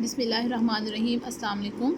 बिस्मिल्लाहिर्रहमानिर्रहीम। अस्सलाम वालेकुम।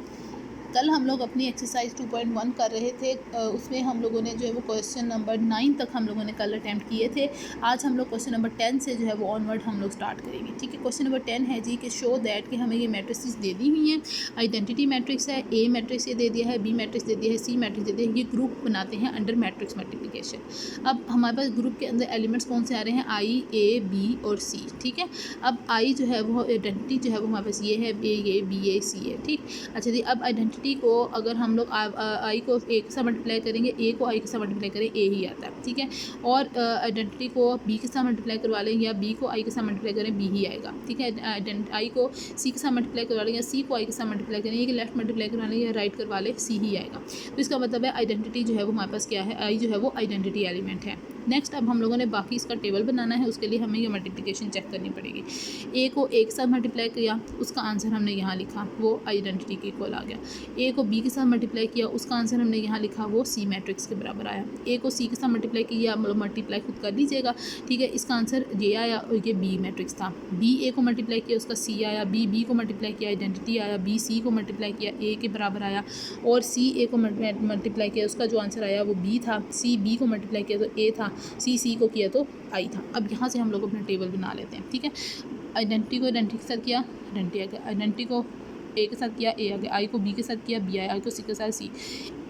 कल हम लोग अपनी एक्सरसाइज 2.1 कर रहे थे। उसमें हम लोगों ने जो है वो क्वेश्चन नंबर 9 तक हम लोगों ने कल अटैम्प्ट किए थे। आज हम लोग क्वेश्चन नंबर 10 से जो है वो ऑनवर्ड हम लोग स्टार्ट करेंगे। ठीक है, क्वेश्चन नंबर 10 है जी कि शो दैट कि हमें ये मैट्रिसेस दे दी हुई हैं। आइडेंटिटी मैट्रिक्स है, ए मैट्रिक्स ये दे दिया है, बी मैट्रिक्स दे दिया है, सी मैट्रिक्स दे दिया है। ये ग्रुप बनाते हैं अंडर मैट्रिक्स मल्टीप्लिकेशन। अब हमारे पास ग्रुप के अंदर एलिमेंट्स कौन से आ रहे हैं? आई, ए, बी और सी। ठीक है, अब आई जो है वो आइडेंटिटी जो है वो हमारे पास ये है, ए बी ए सी है। ठीक, अच्छा जी। अब आइडेंटिटी को अगर हम लोग आई को ए के साथ मल्टीप्लाई करेंगे, ए को आई के साथ मल्टीप्लाई करें, ए ही आता है। ठीक है, और आइडेंटिटी को बी के साथ मल्टीप्लाई करवा लें या बी को आई के साथ मल्टीप्लाई करें, बी ही आएगा। ठीक है, आई को सी के साथ मल्टीप्लाई करवा लें या सी को आई के साथ मल्टीप्लाई करें, या लेफ्ट मल्टीप्लाई करवा लें या राइट करवा लें, सी ही आएगा। तो इसका मतलब है आइडेंटिटी जो है वो हमारे पास क्या है? आई जो है वो आइडेंटिटी एलिमेंट है। नेक्स्ट अब हम लोगों ने बाकी इसका टेबल बनाना है। उसके लिए हमें ये मल्टीप्लिकेशन चेक करनी पड़ेगी। ए को ए के साथ मल्टीप्लाई किया, उसका आंसर हमने यहाँ लिखा, वो आइडेंटिटी के इक्वल आ गया। ए को बी के साथ मल्टीप्लाई किया, उसका आंसर हमने यहाँ लिखा, वो सी मैट्रिक्स के बराबर आया। ए को सी के साथ मल्टीप्लाई किया, मल्टीप्लाई खुद कर लीजिएगा। ठीक है, इसका आंसर ये आया और ये बी मैट्रिक्स था। बी ए को मल्टीप्लाई किया, उसका सी आया। बी को मल्टीप्लाई किया, आइडेंटिटी आया। बी सी को मल्टीप्लाई किया, ए के बराबर आया। और सी ए को मल्टीप्लाई किया, उसका जो आंसर आया वो बी था। सी बी को मल्टीप्लाई किया तो ए था, सी को किया तो आई था। अब यहाँ से हम लोग अपना टेबल बना लेते हैं। ठीक है, आइडेंटिटी को आइडेंटिटी के साथ किया, आइडेंटिटी आ गया। आइडेंटिटी को ए के साथ किया, ए आ गया। आई को बी के साथ किया, बी आया। आई को सी के साथ सी।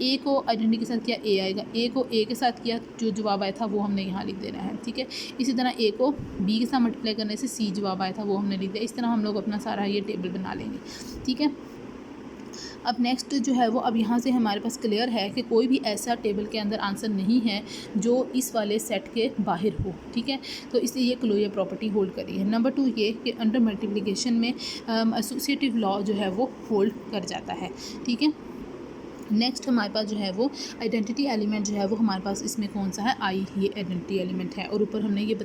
ए को आइडेंटिटी के साथ किया, ए आएगा। ए को ए के साथ किया, जो जवाब आया था वो हमने यहाँ लिख देना है। ठीक है, इसी तरह ए को बी के साथ मल्टीप्लाई करने से सी जवाब आया था वो हमने लिख दिया। इस तरह हम लोग अपना सारा ये टेबल बना लेंगे। ठीक है, अब नेक्स्ट जो है वो अब यहाँ से हमारे पास क्लियर है कि कोई भी ऐसा टेबल के अंदर आंसर नहीं है जो इस वाले सेट के बाहर हो। ठीक है, तो इसलिए ये क्लोजर प्रॉपर्टी होल्ड करी है। नंबर 2 ये कि अंडर मल्टीप्लिकेशन में एसोसिएटिव लॉ जो है वो होल्ड कर जाता है। ठीक है, नेक्स्ट हमारे पास जो है वो आइडेंटिटी एलिमेंट जो है वो हमारे पास इसमें कौन सा है? आई, ये आइडेंटिटी एलिमेंट है। और ऊपर हमने ये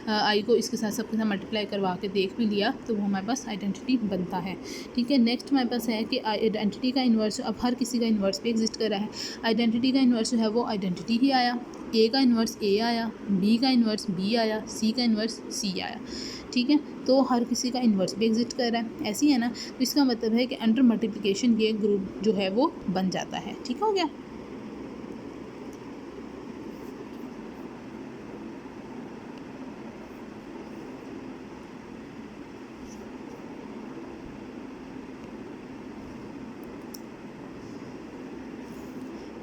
आई को इसके साथ सबके साथ मल्टीप्लाई करवा के देख भी लिया तो वो हमारे पास आइडेंटिटी बनता है। ठीक है, नेक्स्ट हमारे पास है कि आइडेंटिटी का इन्वर्स अब हर किसी का इन्वर्स भी एग्जिस्ट कर रहा है। आइडेंटिटी का इन्वर्स जो है वो आइडेंटिटी ही आया, ए का इन्वर्स ए आया, बी का इन्वर्स बी आया, सी का इन्वर्स सी आया। ठीक है, तो हर किसी का इन्वर्स भी एग्जिस्ट कर रहा है, ऐसी है ना। तो इसका मतलब है कि अंडर मल्टीप्लिकेशन ये ग्रुप जो है वो बन जाता है। ठीक हो गया।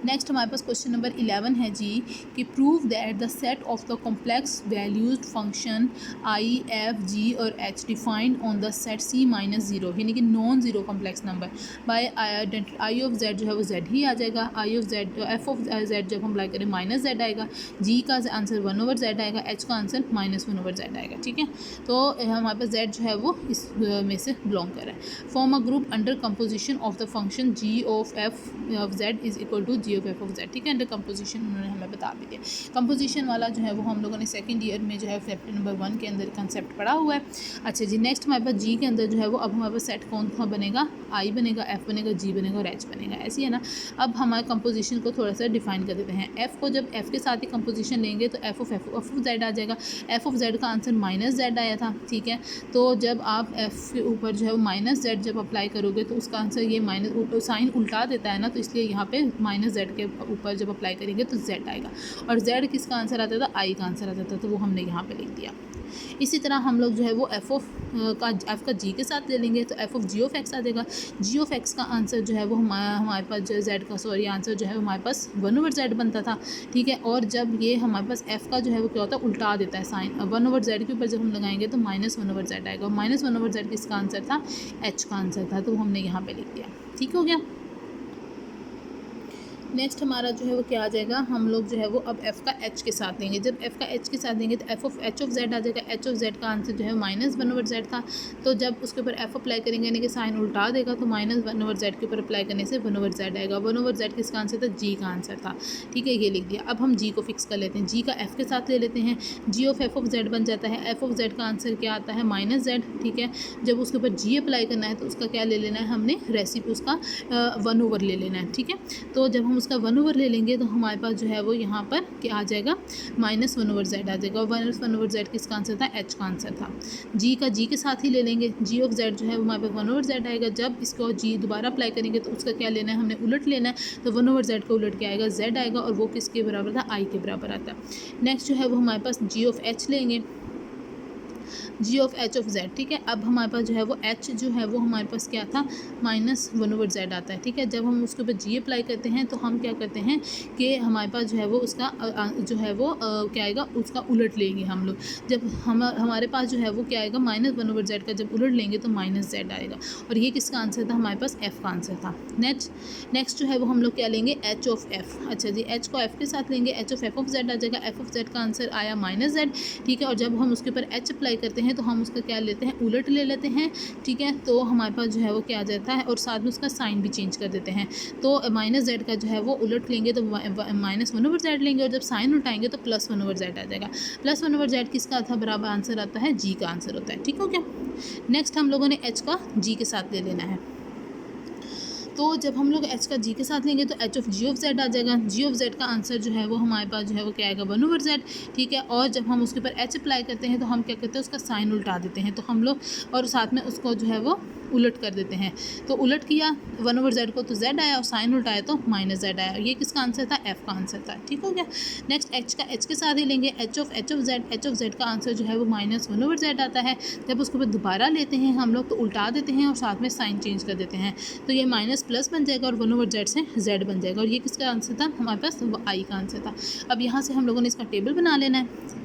नेक्स्ट हमारे पास क्वेश्चन नंबर 11 है जी कि prove that the set of the complex values function I F G और H defined on the set C minus zero यानी कि non zero complex number by I of Z जो है वो जेड ही आ जाएगा। I of Z F of Z जब हम अप्लाई करें माइनस जेड आएगा, जी का आंसर 1/z आएगा, एच का आंसर -1/z आएगा। ठीक है, तो हमारे पास जेड जो है वो इस में से बिलोंग कर रहा है। Form a group under composition of the function G of F of Z is equal to G of F of Z. ठीक है, अंडर कंपोजिशन उन्होंने हमें बता भी दिया। कंपोजिशन वाला जो है वो हम लोगों ने सेकंड ईयर में जो है चैप्टर नंबर 1 के अंदर कंसेप्ट पढ़ा हुआ है। अच्छा जी, नेक्स्ट हमारे पास जी के अंदर जो है वो अब हमारे पास सेट कौन सा बनेगा? आई बनेगा, एफ बनेगा, जी बनेगा और एच बनेगा, ऐसी है ना। अब हमारे कंपोजिशन को थोड़ा सा डिफाइन कर देते हैं। एफ को जब एफ के साथ ही कंपोजिशन लेंगे तो एफ ऑफ जेड आ जाएगा। एफ ऑफ जेड का आंसर -z आया था। ठीक है, तो जब आप एफ के ऊपर जो है वो -z जब अप्लाई करोगे तो उसका आंसर ये माइनस साइन उल्टा देता है ना, तो इसलिए यहाँ पे -z के ऊपर जब अप्लाई करेंगे तो z आएगा। और z किसका आंसर आता था? आई का आंसर आता था, तो वो हमने यहाँ पे लिख दिया। इसी तरह हम लोग जो है वो एफ का जी के साथ ले लेंगे तो F of G of X आ जाएगा। जी ऑफ एक्स का आंसर जो है वो हमारे पास जो जेड का आंसर जो है हमारे पास 1/z बनता था। ठीक है, और जब ये हमारे पास एफ का जो है वो क्या होता है? उल्टा देता है साइन। 1/z के ऊपर जब हम लगाएंगे तो -1/z आएगा। -1/z किसका आंसर था? एच का आंसर था, तो हमने यहाँ पे लिख दिया। ठीक हो गया। नेक्स्ट हमारा जो है वो क्या आ जाएगा? हम लोग जो है वो अब एफ़ का एच के साथ देंगे। जब एफ़ का एच के साथ देंगे तो एच ऑफ जेड आ जाएगा। एच ऑफ जेड का आंसर जो है -1/z था, तो जब उसके ऊपर एफ अप्लाई करेंगे यानी कि साइन उल्टा देगा तो -1/z के ऊपर अप्लाई करने से 1/z आएगा। 1/z किसका आंसर था? जी का आंसर था। ठीक है, ये लिख दिया। अब हम जी को फिक्स कर लेते हैं। जी का एफ़ के साथ ले लेते हैं। जी ऑफ एफ ऑफ जेड बन जाता है। एफ ऑफ जेड का आंसर क्या आता है? -z। ठीक है, जब उसके ऊपर जी अप्लाई करना है तो उसका क्या ले लेना है हमने? रेसिपी उसका 1/, ले लेना है। ठीक है, तो जब हम उसका 1/z ले लेंगे तो हमारे पास जो है वो यहाँ पर क्या आ जाएगा, -1/z आ जाएगा। और -1/z किसका आंसर था, h का आंसर था। g का g के साथ ही ले लेंगे, g ऑफ z जो है वो हमारे पास 1/z आएगा। जब इसको g दोबारा अप्लाई करेंगे तो उसका क्या लेना है, हमने उलट लेना है। तो 1/z का उलट क्या आएगा, z आएगा, और वो किसके बराबर था, i के बराबर आता है। नेक्स्ट जो है वो हमारे पास g ऑफ h लेंगे, g of h of z। ठीक है, अब हमारे पास जो है वो h जो है वो हमारे पास क्या था, -1/z आता है। ठीक है, जब हम उसके ऊपर g अप्लाई करते हैं तो हम क्या करते हैं कि हमारे पास जो है वो उसका जो है वो क्या आएगा, उसका उलट लेंगे हम लोग। जब हमारे पास जो है वो क्या आएगा, -1/z का जब उलट लेंगे तो -z आएगा। और ये किसका आंसर था, हमारे पास f का आंसर था। नेक्स्ट जो है वो हम लोग क्या लेंगे, h ऑफ f। अच्छा जी, h को f के साथ लेंगे, h of f of z आ जाएगा। f ऑफ z का आंसर आया -z। ठीक है, और जब हम उसके ऊपर h अप्लाई करते हैं तो हम उसका क्या लेते हैं, उलट ले लेते हैं। ठीक है, तो हमारे पास जो है वो क्या आ जाता है, और साथ में उसका साइन भी चेंज कर देते हैं। तो -z का जो है वो उलट लेंगे तो -1/z लेंगे, और जब साइन उल्टाएंगे तो +1/z आ जाएगा। +1/z किसका था, बराबर आंसर आता है g का आंसर होता है। ठीक हो गया। नेक्स्ट हम लोगों ने h का g के साथ ले लेना है। तो जब हम लोग h का g के साथ लेंगे तो h of g of z आ जाएगा। g ऑफ z का आंसर जो है वो हमारे पास जो है वो क्या आएगा, 1/z। ठीक है, और जब हम उसके ऊपर h अप्लाई करते हैं तो हम क्या करते हैं, उसका साइन उल्टा देते हैं। तो हम लोग और साथ में उसको जो है वो उलट कर देते हैं। तो उलट किया 1/z को तो z आया, और साइन उल्टाया तो -z आया। ये किसका आंसर था, f का आंसर था। ठीक हो गया। नेक्स्ट h का h के साथ ही लेंगे, h ऑफ z का आंसर जो है वो -1/z आता है। जब उसके ऊपर दोबारा लेते हैं हम लोग तो उल्टा देते हैं और साथ में साइन चेंज कर देते हैं। तो ये माइनस प्लस बन जाएगा और 1/z से z बन जाएगा। और ये किसका आंसर था, हमारे पास i का आंसर था। अब यहाँ से हम लोगों ने इसका टेबल बना लेना है।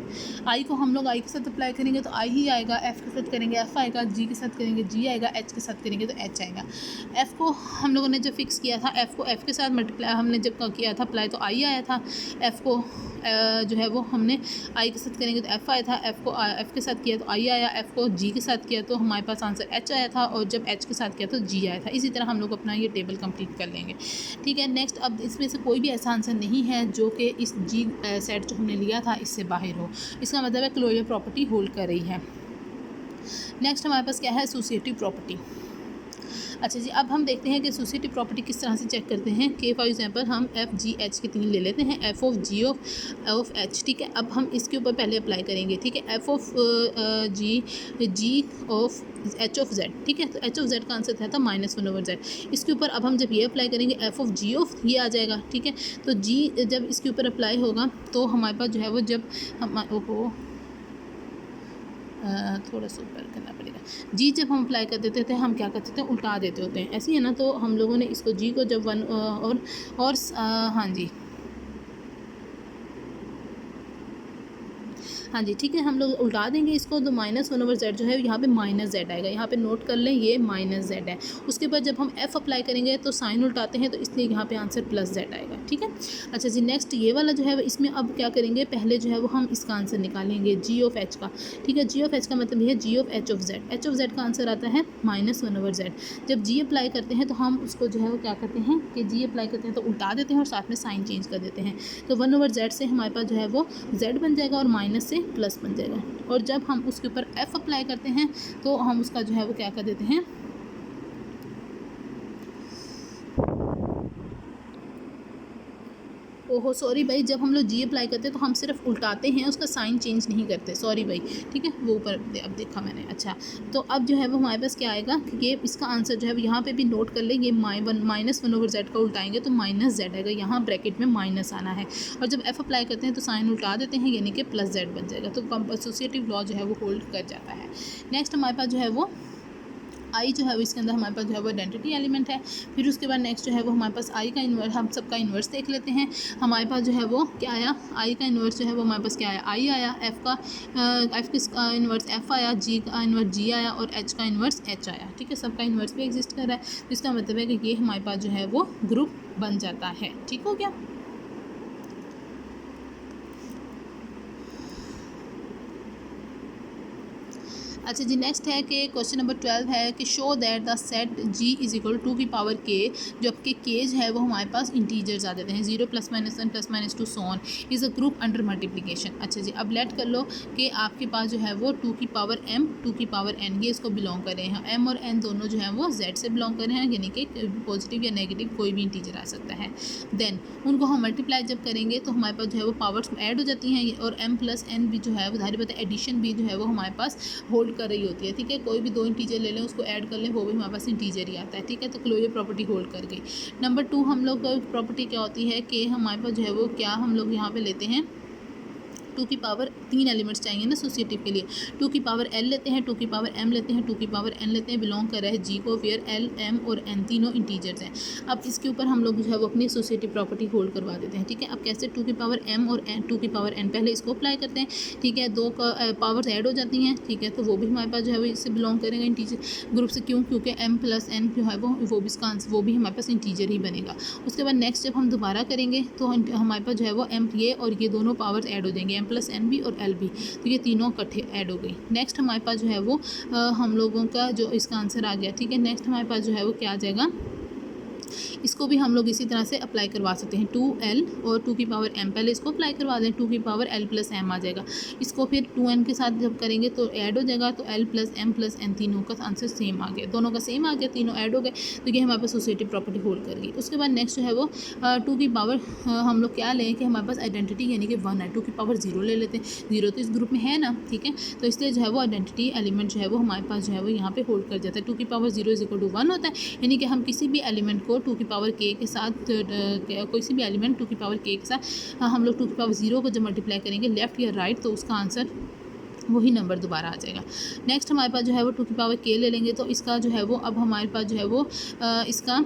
आई को हम लोग i के साथ अप्लाई करेंगे तो i ही आएगा, f के साथ करेंगे f आएगा, g के साथ करेंगे g आएगा, h के साथ करेंगे तो h आएगा। f को हम लोगों ने जब फिक्स किया था, f को f के साथ मल्टीप्लाई हमने जब किया था अप्लाई तो i आया था। f को जो है वो हमने i के साथ करेंगे तो f आया था, f को f के साथ किया तो i आया, f को g के साथ किया तो हमारे पास आंसर h आया था, और जब h के साथ किया तो g आया था। इसी तरह हम लोग अपना ये टेबल कंप्लीट कर लेंगे। ठीक है, नेक्स्ट अब इसमें से कोई भी ऐसा आंसर नहीं है जो कि इस g सेट जो हमने लिया था इससे बाहर हो। इसका मतलब है क्लोजर प्रॉपर्टी होल्ड कर रही है। नेक्स्ट हमारे पास क्या है, एसोसिएटिव प्रॉपर्टी। अच्छा जी, अब हम देखते हैं कि एसोसिएटिव प्रॉपर्टी किस तरह से चेक करते हैं। कि फॉर एग्जांपल हम एफ जी एच के 3 ले लेते हैं, F of G of H. ठीक है, अब हम इसके ऊपर पहले अप्लाई करेंगे। ठीक है, F of G of H of Z. ठीक है, तो एच ऑफ जेड का आंसर था -1/z। इसके ऊपर अब हम जब ये अप्लाई करेंगे एफ ऑफ जी ऑफ ये आ जाएगा। ठीक है, तो जी जब इसके ऊपर अप्लाई होगा तो हमारे पास जो है वो जब हम थोड़ा सा ऊपर करना पड़ेगा। जी जब हम अप्लाई कर देते थे हम क्या करते थे, उल्टा देते होते हैं, ऐसे ही है ना। तो हम लोगों ने इसको जी को जब वन और हाँ जी हाँ जी, ठीक है, हम लोग उल्टा देंगे इसको तो -1/z जो है यहाँ पे -z आएगा। यहाँ पे नोट कर लें ये -z है। उसके बाद जब हम f अप्लाई करेंगे तो साइन उल्टाते हैं तो इसलिए यहाँ पे आंसर +z आएगा। ठीक है, अच्छा जी, नेक्स्ट ये वाला जो है इसमें अब क्या करेंगे, पहले जो है वो हम इसका आंसर निकालेंगे g ऑफ h का। ठीक है, g ऑफ h का मतलब ये है g of h of z। h of z का आंसर आता है -1/z। जब g अप्लाई करते हैं तो हम उसको जो है वो क्या करते हैं कि g अप्लाई करते हैं तो उल्टा देते हैं और साथ में साइन चेंज कर देते हैं। तो 1/z से हमारे पास जो है वो z बन जाएगा और माइनस से प्लस बन जाएगा। और जब हम उसके ऊपर f अप्लाई करते हैं तो हम उसका जो है वो क्या कर देते हैं, ओहो सॉरी भाई, जब हम लोग जी अप्लाई करते हैं तो हम सिर्फ उल्टाते हैं, उसका साइन चेंज नहीं करते। सॉरी भाई, ठीक है, वो ऊपर अब देखा मैंने। अच्छा, तो अब जो है वो हमारे पास क्या आएगा कि ये इसका आंसर जो है यहाँ पे भी नोट कर लेंगे, -1/z का उल्टाएंगे तो -z आएगा। यहाँ ब्रैकेट में माइनस आना है, और जब f अप्लाई करते हैं तो साइन उल्टा देते हैं, यानी कि +z बन जाएगा। तो एसोसिएटिव लॉ जो है वो होल्ड कर जाता है। नेक्स्ट हमारे पास जो है वो आई जो है वो इसके अंदर हमारे पास जो है वो आइडेंटिटी एलिमेंट है। फिर उसके बाद नेक्स्ट जो है वो हमारे पास आई का इन्वर्स, हम सबका इन्वर्स देख लेते हैं। हमारे पास जो है वो क्या आया, आई का इन्वर्स जो है वो हमारे पास क्या आया, आई आया। एफ किसका इन्वर्स एफ आया, जी का इन्वर्स जी आया, और एच का इन्वर्स एच आया। ठीक है, सबका इन्वर्स भी एग्जिस्ट कर रहा है। तो इसका मतलब है कि ये हमारे पास जो है वो ग्रुप बन जाता है। ठीक हो गया। अच्छा जी, नेक्स्ट है कि क्वेश्चन नंबर 12 है कि show that the set g is equal to की पावर k, जो आपके k जो है वो हमारे पास इंटीजर्स आ जाते हैं 0 +-1 +-2 so on, is a group under multiplication. अच्छा जी, अब लेट कर लो कि आपके पास जो है वो 2 की पावर m 2 की पावर n ये इसको बिलोंग कर रहे हैं। m और n दोनों जो हैं वो z से बिलोंग कर रहे हैं, यानी कि पॉजिटिव या नेगेटिव कोई भी इंटीजर आ सकता है। देन उनको हम मल्टीप्लाई जब करेंगे तो हमारे पास जो है वो पावर्स ऐड हो जाती हैं, और m + n भी जो है वो धारी बात है एडिशन भी जो है वो हमारे पास होल्ड कर रही होती है। ठीक है, कोई भी दो इंटीजर ले लें उसको ऐड कर लें, वो भी हमारे पास इंटीजर ही आता है। ठीक है, तो क्लोजर प्रॉपर्टी होल्ड कर गई। नंबर 2 हम लोग प्रॉपर्टी क्या होती है कि हमारे पास जो है वो क्या हम लोग यहाँ पे लेते हैं 2 की पावर 3 एलिमेंट्स चाहिए ना एसोसिएटिव के लिए। 2 की पावर l लेते हैं, 2 की पावर m लेते हैं, 2 की पावर n लेते हैं, बिलोंग कर रहा है g को, वेयर l m और n तीनों इंटीजर्स हैं। अब इसके ऊपर हम लोग जो है वो अपनी एसोसिएटिव प्रॉपर्टी होल्ड करवा देते हैं। ठीक है, अब कैसे 2 की पावर m और 2 की पावर n पहले इसको अप्लाई करते हैं। ठीक है, दो का पावर्स ऐड हो जाती हैं। ठीक है, तो वो भी हमारे पास जो है वो इससे बिलोंग करेंगे इंटीजर ग्रुप से। क्यों? क्योंकि m + n जो है वो भी इसका आंसर वो भी हमारे पास इंटीजर ही बनेगा। उसके बाद नेक्स्ट जब हम दोबारा करेंगे तो हमारे पास जो है वो m ये और ये दोनों पावर्स ऐड हो जाएंगे, m + n भी और l भी, तो ये तीनों इकट्ठे ऐड हो गई। नेक्स्ट हमारे पास जो है वो हम लोगों का जो इसका आंसर आ गया। ठीक है, नेक्स्ट हमारे पास जो है वो क्या आ जाएगा, इसको भी हम लोग इसी तरह से अप्लाई करवा सकते हैं। 2l और 2 की पावर m पहले इसको अप्लाई करवा दें, 2 की पावर l + m आ जाएगा। इसको फिर 2n के साथ जब करेंगे तो ऐड हो जाएगा, तो l + m + n तीनों का आंसर सेम आ गया, दोनों का सेम आ गया, तीनों ऐड हो गए, तो ये हमारे पास एसोसिएटिव प्रॉपर्टी होल्ड कर गई। उसके बाद नेक्स्ट जो है वो 2 की पावर हम लोग क्या लें कि हमारे पास आइडेंटिटी यानी कि 1 है, 2 की पावर 0 ले लेते हैं, 0 तो इस ग्रुप में है ना। ठीक है, तो इसलिए जो है वो आइडेंटिटी एलिमेंट जो है वो हमारे पास जो है वो यहाँ पे होल्ड कर जाता है। 2 की पावर 0 = 1 होता है, यानी कि हम किसी भी एलिमेंट को 2 की पावर k के साथ कोई सी भी एलिमेंट 2 की पावर k के साथ हम लोग 2 की पावर 0 को जब मल्टीप्लाई करेंगे लेफ़्ट या राइट, तो उसका आंसर वही नंबर दोबारा आ जाएगा। नेक्स्ट हमारे पास जो है वो 2 की पावर k ले लेंगे, तो इसका जो है वो अब हमारे पास जो है वो इसका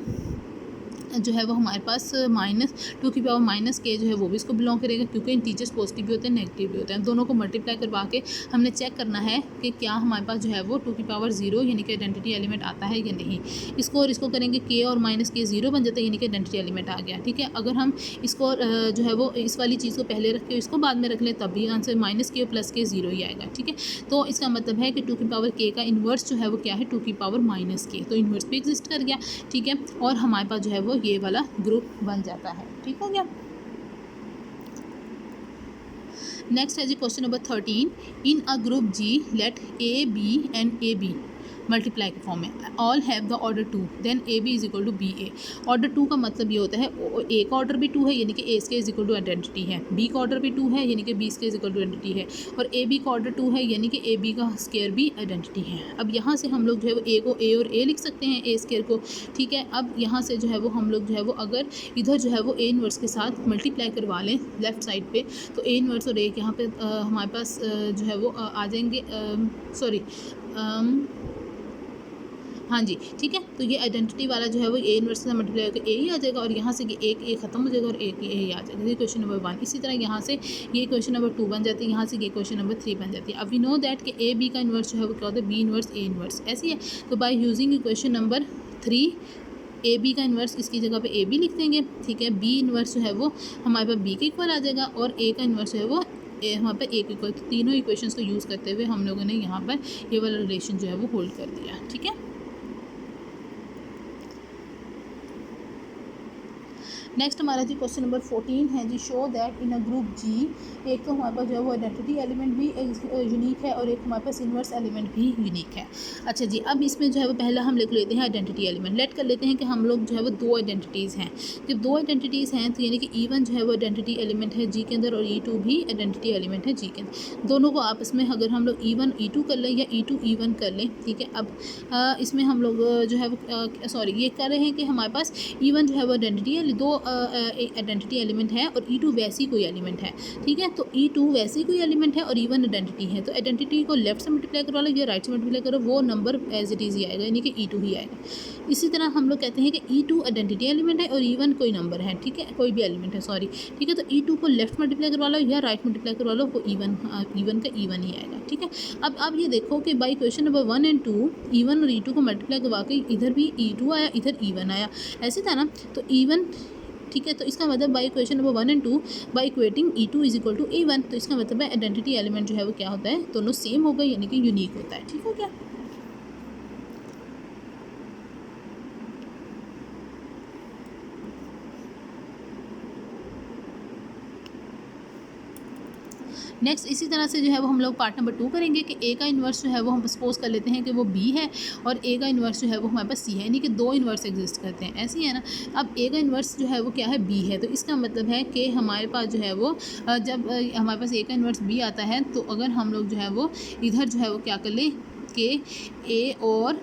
जो है वो हमारे पास -2 की पावर -k जो है वो भी इसको बिलोंग करेगा, क्योंकि इंटीजर्स पॉजिटिव भी होते हैं नेगेटिव भी होते हैं। दोनों को मल्टीप्लाई करवा के हमने चेक करना है कि क्या हमारे पास जो है वो 2 की पावर 0 यानी कि आइडेंटिटी एलिमेंट आता है या नहीं। इसको और इसको करेंगे k और -k 0 बन जाता है, यानी कि आइडेंटिटी एलिमेंट आ गया। ठीक है, अगर हम इसको जो है वो इस वाली चीज़ को पहले रख के इसको बाद में रख लें तब भी आंसर -k और +k 0 ही आएगा। ठीक है, तो इसका मतलब है कि 2 की पावर k का इन्वर्स जो है वो क्या है 2 की पावर -k, तो इन्वर्स भी एग्जिस्ट कर गया। ठीक है, और हमारे पास जो है वो ये वाला ग्रुप बन जाता है। ठीक हो गया। नेक्स्ट है जी question number 13, in a group G let A B and AB multiply के फॉर्म में all have the order 2, then AB = BA। Order 2 का मतलब ये होता है A का ऑर्डर भी 2 है यानी कि A स्केयर = आइडेंटिटी है, B का ऑर्डर भी 2 है यानी कि B स्केयर = आइडेंटिटी है, और AB का ऑर्डर 2 है यानी कि AB का स्केयर भी आइडेंटिटी है। अब यहाँ से हम लोग जो है वो A को A और A लिख सकते हैं, A स्केयर को। ठीक है, अब यहाँ से जो है वो हम लोग जो है वो अगर इधर जो है वो A इन्वर्स के साथ मल्टीप्लाई करवा लें लेफ़्ट साइड पे, तो A इन्वर्स और A यहाँ पे हमारे पास जो है वो आ जाएंगे, सॉरी हाँ जी। ठीक है, तो ये आइडेंटिटी वाला जो है वो A इन्वर्स से मल्टीप्लाई होकर A ही आ जाएगा, और यहाँ से ये एक A ख़त्म हो जाएगा और एक A ही आ जाएगा। ये क्वेश्चन नंबर 1। इसी तरह यहाँ से ये क्वेश्चन नंबर 2 बन जाती है, यहाँ से ये क्वेश्चन नंबर 3 बन जाती है। अब वी नो दैट कि A B का इन्वर्स जो है वो क्या होता है, B इन्वर्स A इन्वर्स, ऐसी है। तो by using question number 3 A B का इन्वर्स इसकी जगह पे ए बी लिख देंगे। ठीक है, बी इन्वर्स जो है वो हमारे पास बी के इक्वल आ जाएगा, और ए का इन्वर्स जो है वो वहाँ पर ए के इक्वल। तो तीनों इक्वेशंस को यूज़ करते हुए हम लोगों ने यहाँ पर ये वाला रिलेशन जो है वो होल्ड कर दिया। ठीक है, नेक्स्ट हमारा जी क्वेश्चन नंबर 14 है जी, show that in a group G, एक तो हमारे पास जो है वो आइडेंटिटी एलिमेंट भी यूनिक है और एक हमारे पास इन्वर्स एलिमेंट भी यूनिक है। अच्छा जी, अब इसमें जो है वो पहला हम लिख लेते हैं आइडेंटिटी एलिमेंट। लेट कर लेते हैं कि हम लोग जो है वो दो आइडेंटिटीज़ हैं। जब दो आइडेंटिटीज़ हैं तो यानी कि E1 जो है वो आइडेंटिटी एलिमेंट है जी के अंदर, और E2 भी आइडेंटिटी एलिमेंट है जी के अंदर। दोनों को आपस में अगर हम लोग E1 E2 कर लें या E2 E1 कर लें। ठीक है, अब इसमें हम लोग जो है वो सॉरी ये कर रहे हैं कि हमारे पास E1 जो है वो आइडेंटिटी है, दो आइडेंटिटी एलिमेंट है, और E2 वैसी कोई एलिमेंट है। ठीक है, तो E2 वैसी कोई एलिमेंट है और E1 आइडेंटिटी है, तो आइडेंटिटी को लेफ्ट से मल्टीप्लाई करवा लो या राइट से मल्टीप्लाई करो, वो नंबर एज इट इज़ ही आएगा, यानी कि E2 ही आएगा। इसी तरह हम लोग कहते हैं कि E2 आइडेंटिटी एलिमेंट है और E1 कोई नंबर है। ठीक है, कोई भी एलिमेंट है, सॉरी। ठीक है, तो E2 को लेफ्ट मल्टीप्लाई करवा लो या राइट मल्टीप्लाई करवा लो, वो E1 का E1 ही आएगा। ठीक है, अब ये देखो कि बाई क्वेश्चन नंबर 1 और 2 E1 और E2 को मल्टीप्लाई करवा के इधर भी E2 आया, इधर E1 आया, ऐसे था ना। तो E1 ठीक है। तो इसका मतलब by equation number 1 and 2 by equating E2 is equal to E1, तो इसका मतलब है आइडेंटिटी एलिमेंट जो है वो क्या होता है, दोनों सेम हो गए यानी कि यूनिक होता है। ठीक हो गया। नेक्स्ट इसी तरह से जो है वो हम लोग पार्ट नंबर 2 करेंगे कि ए का इन्वर्स जो है वो हम सपोज कर लेते हैं कि वो बी है और ए का इन्वर्स जो है वो हमारे पास सी है, यानी कि दो इन्वर्स एग्जिस्ट करते हैं, ऐसे ही है ना। अब ए का इन्वर्स जो है वो क्या है, बी है, तो इसका मतलब है कि हमारे पास जो है वो जब हमारे पास ए का इन्वर्स बी आता है तो अगर हम लोग जो है वो इधर जो है वो क्या कर लें कि ए और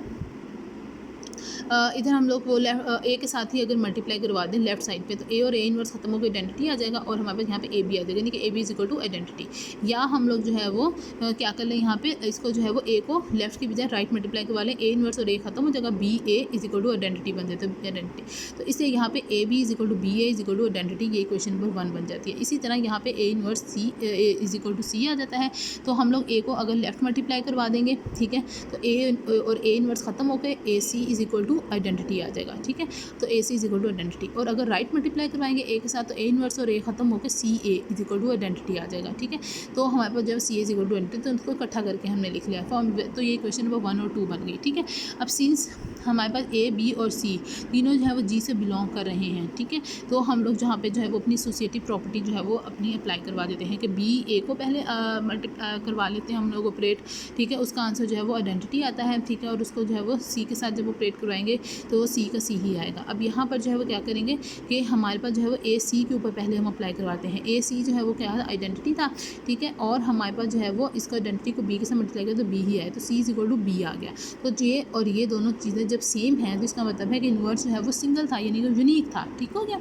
इधर हम लोग वो ए के साथ ही अगर मल्टीप्लाई करवा दें लेफ्ट साइड पे, तो ए और ए इन्वर्स खत्म होकर आइडेंटिटी आ जाएगा और हमारे पास यहाँ पे ए बी आ जाएगा, यानी कि A B is equal to identity. या हम लोग जो है वो क्या कर लें, यहाँ पे इसको जो है वो ए को लेफ्ट की बजाय राइट मल्टीप्लाई करवा लें, ए इन्वर्स और ए खत्म हो जाएगा, B A is equal to identity बन जाता है आइडेंटिटी। तो इसलिए यहाँ पे A B is equal to B A is equal to identity, ये इक्वेशन नंबर 1 बन जाती है। इसी तरह यहाँ पे A inverse C is equal to C आ जाता है, तो हम लोग ए को अगर लेफ्ट मल्टीप्लाई करवा देंगे, ठीक है, तो ए और ए इन्वर्स खत्म होकर ए सी इज इक्वल टू आइडेंटिटी आ जाएगा, ठीक है। तो ए सी इज इक्वल टू आइडेंटिटी, और अगर राइट मल्टीप्लाई करवाएंगे ए के साथ तो ए इन्वर्स और ए खत्म होकर सी ए इज इक्वल टू आइडेंटिटी आ जाएगा, ठीक है। तो हमारे पास जब सी ए इज इक्वल टू आइडेंटिटी तो उनको इकट्ठा करके हमने लिख लिया फॉर्म, तो ये क्वेश्चन नंबर 1 और 2 बन गई, ठीक है। अब सिंस हमारे पास ए बी और सी तीनों जो है वो जी से बिलोंग कर रहे हैं, ठीक है, तो हम लोग जहाँ पे जो है वो अपनी एसोसिएटिव प्रॉपर्टी जो है वो अपनी अप्लाई करवा देते हैं कि बी ए को पहले मल्टीप्लाई करवा लेते हैं हम लोग ऑपरेट, ठीक है, उसका आंसर जो है वो आइडेंटिटी आता है, ठीक है, और उसको जो है वो सी के साथ जब ऑपरेट करवाएंगे तो वो सी का सी ही आएगा। अब यहाँ पर जो है वो क्या करेंगे कि हमारे पास जो है वो ए सी के ऊपर पहले हम अप्लाई करवाते हैं, ए सी जो है वो क्या है आइडेंटिटी था, ठीक है, और हमारे पास जो है वो इसका आइडेंटिटी को बी के साथ मल्टीप्लाई किया तो बी ही आया, तो सी इज इक्वल टू बी आ गया। तो ये और ये दोनों चीज़ें जब सेम हैं तो इसका मतलब है कि इन्वर्स जो है वो सिंगल था, यानी कि यूनिक था, ठीक हो गया।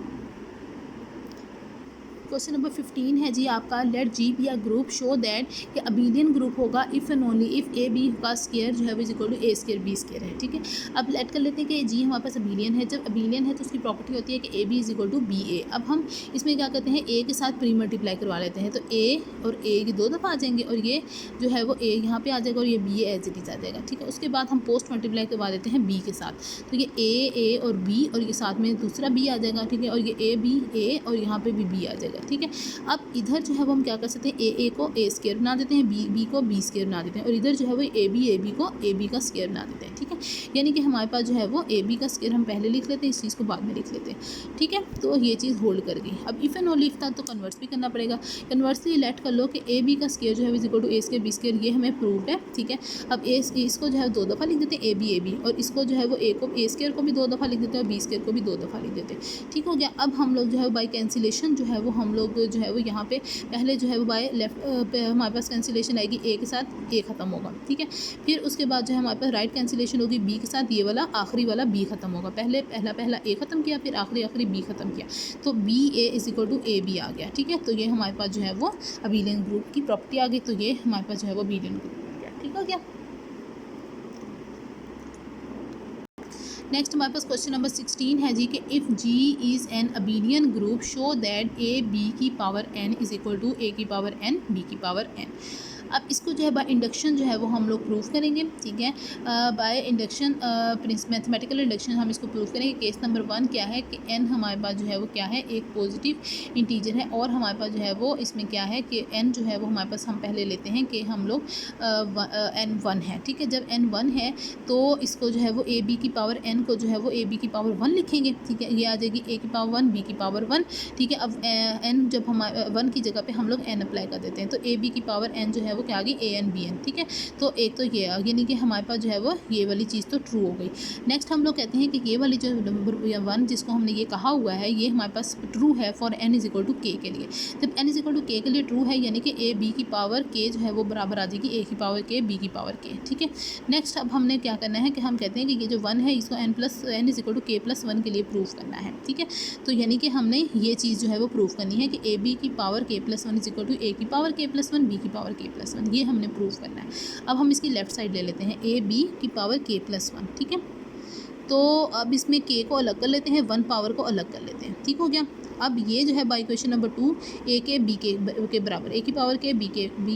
क्वेश्चन नंबर 15 है जी आपका, let G be a group show that कि अबीलियन ग्रुप होगा if and only if A B का स्केयर जो है वो is equal to A square B square है, ठीक है। अब लेट कर लेते हैं कि जी हमारे पास अबीलियन है, जब अबीलियन है तो उसकी प्रॉपर्टी होती है कि A B is equal to B A. अब हम इसमें क्या करते हैं, ए के साथ प्री मल्टीप्लाई करवा लेते हैं, तो ए और ए की 2 दफ़ा आ जाएंगे और ये जो है वो ए यहाँ पे आ जाएगा और ये बी एज इट इज आ जाएगा, ठीक है। उसके बाद हम पोस्ट मल्टीप्लाई करवा देते हैं बी के साथ, तो ये ए और बी और ये साथ में दूसरा बी आ जाएगा, ठीक है, और ये ए बी ए और यहाँ पे भी बी आ जाएगा, ठीक है। अब इधर जो है वो हम क्या कर सकते हैं, ए को ए स्केयर बना देते हैं, बी को बी स्केयर बना देते हैं, और इधर जो है वो ए बी को ए बी का स्केयर बना देते हैं, ठीक है। यानी कि हमारे पास जो है वो ए बी का स्केयर हम पहले लिख लेते हैं, इस चीज़ को बाद में लिख लेते हैं, ठीक है। तो ये चीज़ होल्ड कर गई। अब इफ़ एंड ओनली इफ था तो कन्वर्स भी करना पड़ेगा, कन्वर्सली लेट कर लो कि ए बी का स्केयर जो है equal to A square B square, ये हमें प्रूव्ड है, ठीक है। अब इसको जो है 2 दफ़ा लिख देते हैं ए बी, और इसको जो है वो ए को ए स्केयर को भी 2 दफ़ा लिख देते हैं और बी स्केयर को भी 2 दफ़ा लिख देते हैं, ठीक हो गया। अब हम लोग जो है बाई कैंसिलेशन जो है वो हम लोग जो है वो यहाँ पे पहले जो है वो बाय लेफ्ट पे हमारे पास कैंसिलेशन आएगी, ए के साथ ए ख़त्म होगा, ठीक है। फिर उसके बाद जो है हमारे पास राइट कैंसिलेशन होगी, बी के साथ ये वाला आखिरी वाला बी ख़त्म होगा, पहले पहला ए ख़त्म किया फिर आखिरी बी ख़त्म किया, तो B A is equal to A B आ गया, ठीक है। तो ये हमारे पास जो है वो अबीलियन ग्रुप की प्रॉपर्टी आ गई, तो ये हमारे पास जो है वो अबीलियन ग्रुप आ गया, ठीक हो गया। नेक्स्ट हमारे पास क्वेश्चन नंबर 16 है जी कि if G is an abelian group show that A B की power N is equal to A की पावर एन बी की पावर एन। अब इसको जो है बाय इंडक्शन जो है वो हम लोग प्रूव करेंगे, ठीक है। बाय इंडक्शन मैथमेटिकल इंडक्शन हम इसको प्रूव करेंगे। केस नंबर 1 क्या है कि n हमारे पास जो है वो क्या है, एक पॉजिटिव इंटीजर है, और हमारे पास जो है वो इसमें क्या है कि n जो है वो हमारे पास हम पहले लेते हैं कि हम लोग n 1 है, ठीक है। जब n 1 है तो इसको जो है वो ए बी की पावर n को जो है वो ए बी की पावर 1 लिखेंगे, ठीक है। ये आ जाएगी ए की पावर 1 बी की पावर 1, ठीक है। अब n जब हमारे 1 की जगह पे हम लोग n अप्लाई कर देते हैं, तो ए बी की पावर n जो है वो क्या आ गई ए एन बी एन, ठीक है। तो एक तो ये आ गई, यानी कि हमारे पास जो है वो ये वाली चीज़ तो ट्रू हो गई। नेक्स्ट हम लोग कहते हैं कि ये वाली जो नंबर 1 जिसको हमने ये कहा हुआ है ये हमारे पास ट्रू है for n is equal to K के लिए। जब n इज इक्वल टू के लिए ट्रू है, यानी कि ए बी की पावर के जो है वो बराबर आ जाएगी ए की पावर के बी की पावर के, ठीक है। नेक्स्ट अब हमने क्या करना है कि हम कहते हैं कि ये जो 1 है इसको n इज इक्वल टू के प्लस 1 के लिए प्रूव करना है, ठीक है। तो यानी कि हमने ये चीज़ जो है वो प्रूव करनी है कि ए बी की पावर के plus 1 is equal to A की पावर के प्लस 1 बी की पावर के प्लस 1, ये हमने प्रूव करना है। अब हम इसकी लेफ्ट साइड ले लेते हैं, ए बी की पावर के प्लस 1, ठीक है। तो अब इसमें के को अलग कर लेते हैं, 1 पावर को अलग कर लेते हैं, ठीक हो गया। अब ये जो है बाई इक्वेशन नंबर 2 ए के बी के बराबर, ए की पावर के बी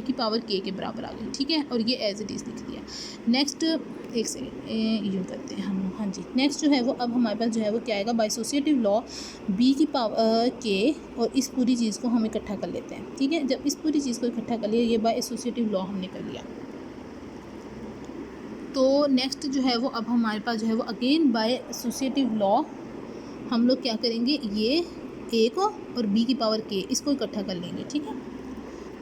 की पावर के बराबर आ गई, ठीक है, और ये एज इट इज़ लिख दिया। नेक्स्ट एक सेकेंड यूँ करते हैं हम लोग। हाँ जी, नेक्स्ट जो है वो अब हमारे पास जो है वो क्या आएगा, बाय एसोसिएटिव लॉ बी की पावर के, और इस पूरी चीज़ को हम इकट्ठा कर लेते हैं। ठीक है, जब इस पूरी चीज़ को इकट्ठा कर लिया, ये बाय एसोसिएटिव लॉ हमने कर लिया, तो नेक्स्ट जो है वो अब हमारे पास जो है वो अगेन बाय एसोसिएटिव लॉ हम लोग क्या करेंगे, ये ए को और बी की पावर के इसको इकट्ठा कर लेंगे। ठीक है,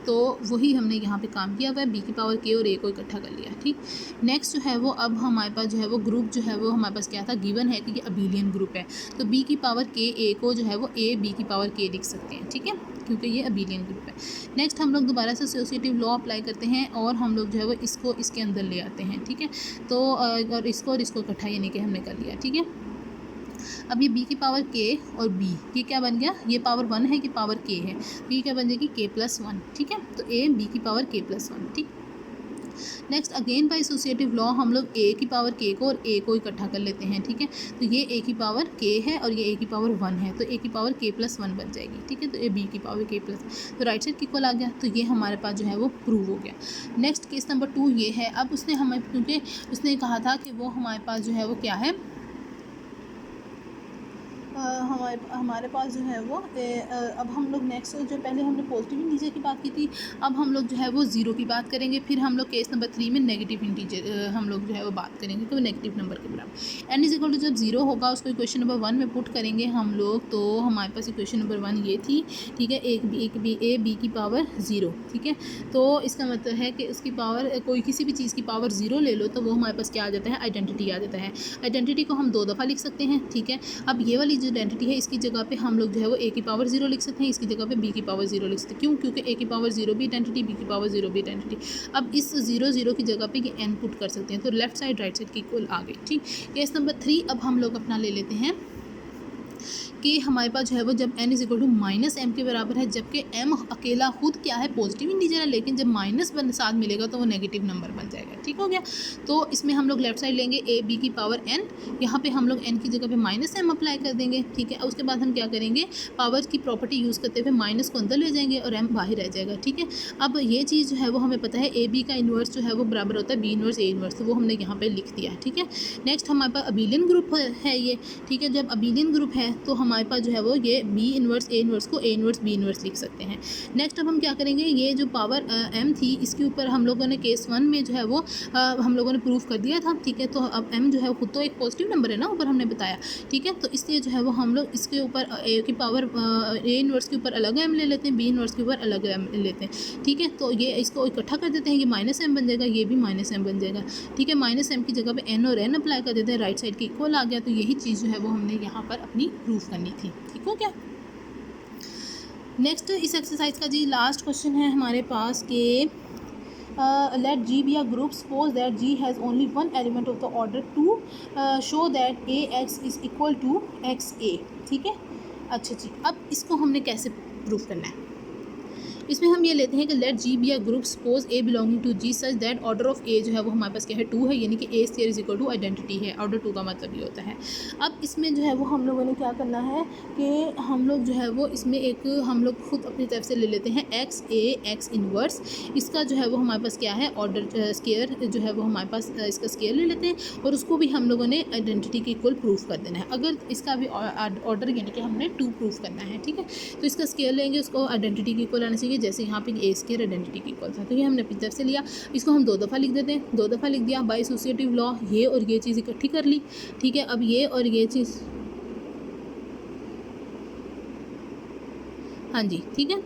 तो वही हमने यहाँ पे काम किया हुआ है, बी की पावर के और ए को इकट्ठा कर लिया। ठीक, नेक्स्ट जो है वो अब हमारे पास जो है वो ग्रुप जो है वो हमारे पास क्या था, गिवन है कि ये अबेलियन ग्रुप है, तो बी की पावर के ए को जो है वो ए बी की पावर के लिख सकते हैं। ठीक है, क्योंकि ये अबेलियन ग्रुप है। नेक्स्ट हम लोग दोबारा से एसोसिएटिव लॉ अप्लाई करते हैं और हम लोग जो है वो इसको इसके अंदर ले आते हैं। ठीक है, तो और इसको इकट्ठा यानी कि हमने कर लिया। ठीक है, अब ये b की पावर k और b, ये क्या बन गया, ये पावर 1 है कि पावर k है, तो ये क्या बन जाएगी k+1। ठीक है, तो a b की पावर k+1। ठीक, next again by associative law हम लोग a की पावर k को और a को इकट्ठा कर लेते हैं। ठीक है, तो ये a की पावर k है और ये a की पावर 1 है, तो a की पावर k+1 बन जाएगी। ठीक है, तो ये b की पावर k+, तो राइट साइड इक्वल आ गया, तो ये हमारे पास जो है वो प्रूव हो गया। नेक्स्ट केस नंबर 2 ये है, अब उसने हमें, क्योंकि उसने कहा था कि वो हमारे पास जो है वो क्या है, हमारे पास जो है वो अब हम लोग नेक्स्ट जो पहले हमने पॉजिटिव इंटीजर की बात की थी, अब हम लोग जो है वो ज़ीरो की बात करेंगे, फिर हम लोग केस नंबर 3 में नेगेटिव इंटीजर हम लोग जो है वो बात करेंगे, तो नेगेटिव नंबर के बराबर n इक्वल टू जब ज़ीरो होगा उसको इक्वेशन नंबर 1 में पुट करेंगे हम लोग, तो हमारे पास इक्वेशन नंबर 1 ये थी। ठीक है, ए बी की पावर 0। ठीक है, तो इसका मतलब है कि उसकी पावर कोई किसी भी चीज़ की पावर 0 ले लो तो वो हमारे पास क्या आ जाता है, आइडेंटिटी आ जाता है। आइडेंटिटी को हम 2 दफ़ा लिख सकते हैं। ठीक है, अब ये वाली आइडेंटिटी है इसकी जगह पे हम लोग जो है वो a की पावर 0 लिख सकते हैं, इसकी जगह पे b की पावर 0 लिख सकते हैं। क्यों, क्योंकि a की पावर 0 भी आइडेंटिटी, b की पावर 0 भी आइडेंटिटी। अब इस 0 की जगह पे ये n पुट कर सकते हैं, तो लेफ्ट साइड राइट साइड की इक्वल आ गई। ठीक, केस नंबर 3 अब हम लोग अपना ले लेते हैं कि हमारे पास जो है वो जब n इक्वल टू -m के बराबर है, जबकि m अकेला खुद क्या है, पॉजिटिव इंटीजर है, लेकिन जब माइनस साथ मिलेगा तो वो नेगेटिव नंबर बन जाएगा। ठीक हो गया, तो इसमें हम लोग लेफ्ट साइड लेंगे a b की पावर n, यहाँ पे हम लोग n की जगह पे -m अप्लाई कर देंगे। ठीक है, उसके बाद हम क्या करेंगे, पावर की प्रॉपर्टी यूज़ करते हुए माइनस को अंदर ले जाएंगे और m बाहर रह जाएगा। ठीक है, अब ये चीज़ जो है वो हमें पता है a b का इन्वर्स जो है वो बराबर होता है b इन्वर्स a इन्वर्स, तो वो हमने यहाँ पर लिख दिया। ठीक है, नेक्स्ट हमारे पास अबेलियन ग्रुप है ये। ठीक है, जब अबेलियन ग्रुप है तो हमारे पास जो है वो ये b इन्वर्स a इन्वर्स को a इन्वर्स b इन्वर्स लिख सकते हैं। नेक्स्ट अब हम क्या करेंगे, ये जो पावर m थी इसके ऊपर हम लोगों ने केस 1 में जो है वो हम लोगों ने प्रूफ कर दिया था। ठीक है, तो अब m जो है खुद तो एक पॉजिटिव नंबर है ना, ऊपर हमने बताया। ठीक है, तो इसलिए जो है वो हम लोग इसके ऊपर a की पावर a इन्वर्स के ऊपर अलग m ले लेते हैं, b इन्वर्स के ऊपर अलग m ले लेते हैं। ठीक है, तो ये इसको इकट्ठा कर देते हैं, ये -m बन जाएगा, ये भी -m बन जाएगा। ठीक है, -m की जगह पे n और n अप्लाई कर देते हैं, राइट साइड की इक्वल आ गया, तो यही चीज़ जो है वो हमने यहाँ पर अपनी प्रूफ करनी थी। ठीक हो गया। नेक्स्ट इस एक्सरसाइज का जी लास्ट क्वेश्चन है हमारे पास कि let G be a group, suppose that G has only one element of the order 2, show that AX is equal to XA। ठीक है, अच्छा जी, अब इसको हमने कैसे प्रूफ करना है, इसमें हम ये लेते हैं कि let G be a group, suppose A belonging to G such that order of A जो है वो हमारे पास क्या है 2 है, यानी कि A square is equal to identity है। ऑर्डर 2 का मतलब ये होता है। अब इसमें जो है वो हम लोगों ने क्या करना है कि हम लोग जो है वो इसमें एक हम लोग खुद अपनी तरफ से ले लेते हैं एक्स ए एक्स इन्वर्स, इसका जो है वो हमारे पास क्या है ऑर्डर स्क्वायर जो है वो हमारे पास इसका स्क्वायर ले लेते हैं और उसको भी हम लोगों ने आइडेंटिटी के इक्वल प्रूफ कर देना है। अगर इसका भी ऑर्डर यानी कि हमने 2 प्रूफ करना है। ठीक है, तो इसका स्क्वायर लेंगे, उसको आइडेंटिटी के इक्वल आना चाहिए, जैसे यहाँ पे ए स्क्वायर आइडेंटिटी की इक्वल था, तो ये हमने अपनी तरफ से लिया, इसको हम 2 दफ़ा लिख देते हैं, 2 दफ़ा लिख दिया बाय एसोसिएटिव लॉ, ये और ये चीज़ इकट्ठी कर ली। ठीक है, अब ये और ये चीज़, हाँ जी ठीक है,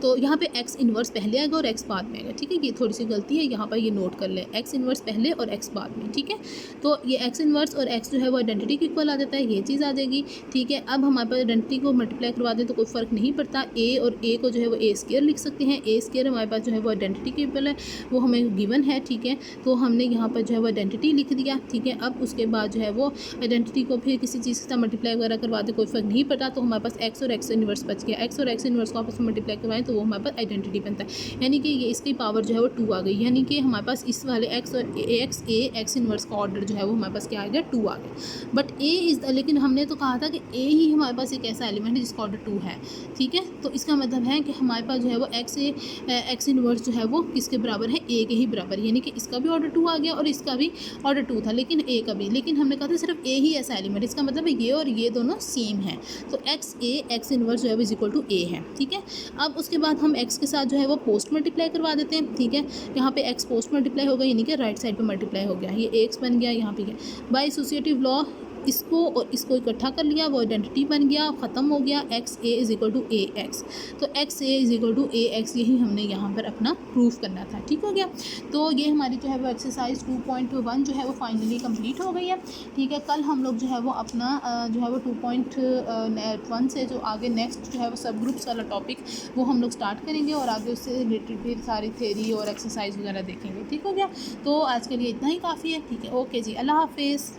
तो यहाँ पे x इन्वर्स पहले आएगा और x बाद में आएगा। ठीक है, ये थोड़ी सी गलती है, यहाँ पर ये नोट कर लें, x इन्वर्स पहले और x बाद में। ठीक है, तो ये x इन्वर्स और x जो है वो आइडेंटिटी के इक्वल आ जाता है, ये चीज़ आ जाएगी। ठीक है, अब हमारे पास आइडेंटिटी को मल्टीप्लाई करवा दें तो कोई फ़र्क नहीं पड़ता, a और a को जो है वो a स्क्वायर लिख सकते हैं, a स्क्वायर हमारे पास जो है वो आइडेंटिटी के इक्वल है, वो हमें गिवन है। ठीक है, तो हमने यहाँ पर जो है वो आइडेंटिटी लिख दिया। ठीक है, अब उसके बाद जो है वो आइडेंटिटी को फिर किसी चीज़ के साथ मल्टीप्लाई वगैरह करवा दे कोई फ़र्क नहीं पड़ता, तो हमारे पास x और x इन्वर्स बच गया, x और x इन्वर्स को आपस में मल्टीप्लाई करवाएं तो तो वो हमारे पास आइडेंटिटी बनता है, यानी कि ये इसकी पावर जो है वो 2 आ गई, यानी कि हमारे पास इस वाले एक्स और एक्स इन्वर्स का ऑर्डर जो है वो हमारे पास क्या आ गया, 2 आ गया। बट ए इज़ लेकिन हमने तो कहा था कि ए ही हमारे पास एक ऐसा एलिमेंट है जिसका ऑर्डर 2 है, ठीक है। तो इसका मतलब है कि हमारे पास जो है वो एक्स इन्वर्स जो है वो किसके बराबर है, ए के ही बराबर, यानी कि इसका भी ऑर्डर 2 आ गया और इसका भी ऑर्डर 2 था, लेकिन ए का भी, लेकिन हमने कहा था सिर्फ ए ही ऐसा एलिमेंट, इसका मतलब है ये और ये दोनों सेम है, तो एक्स इन्वर्स जो है वो इज इक्वल टू ए है, ठीक है। अब उसके बाद हम एक्स के साथ जो है वो पोस्ट मल्टीप्लाई करवा देते हैं, ठीक है। यहाँ पे एक्स पोस्ट मल्टीप्लाई होगा, यानी कि राइट साइड पे मल्टीप्लाई हो गया, ये एक्स बन गया, यहाँ पे बाय एसोसिएटिव लॉ इसको और इसको इकट्ठा कर लिया, वो आइडेंटिटी बन गया, ख़त्म हो गया, X A is equal to A X, तो X A is equal to A X, यही हमने यहाँ पर अपना प्रूफ करना था, ठीक हो गया। तो ये हमारी जो है वो एक्सरसाइज 2.1 जो है वो फाइनली कंप्लीट हो गई है, ठीक है। कल हम लोग जो है वो अपना जो है वो 2.1 से जो आगे नेक्स्ट जो है वो सब ग्रुप्स वाला टॉपिक वो हम लोग स्टार्ट करेंगे और आगे उससे रिलेटेड फिर सारी थ्योरी और एक्सरसाइज वगैरह देखेंगे, ठीक हो गया। तो आज के लिए इतना ही काफ़ी है, ठीक है। ओके जी, अल्लाह हाफिज़।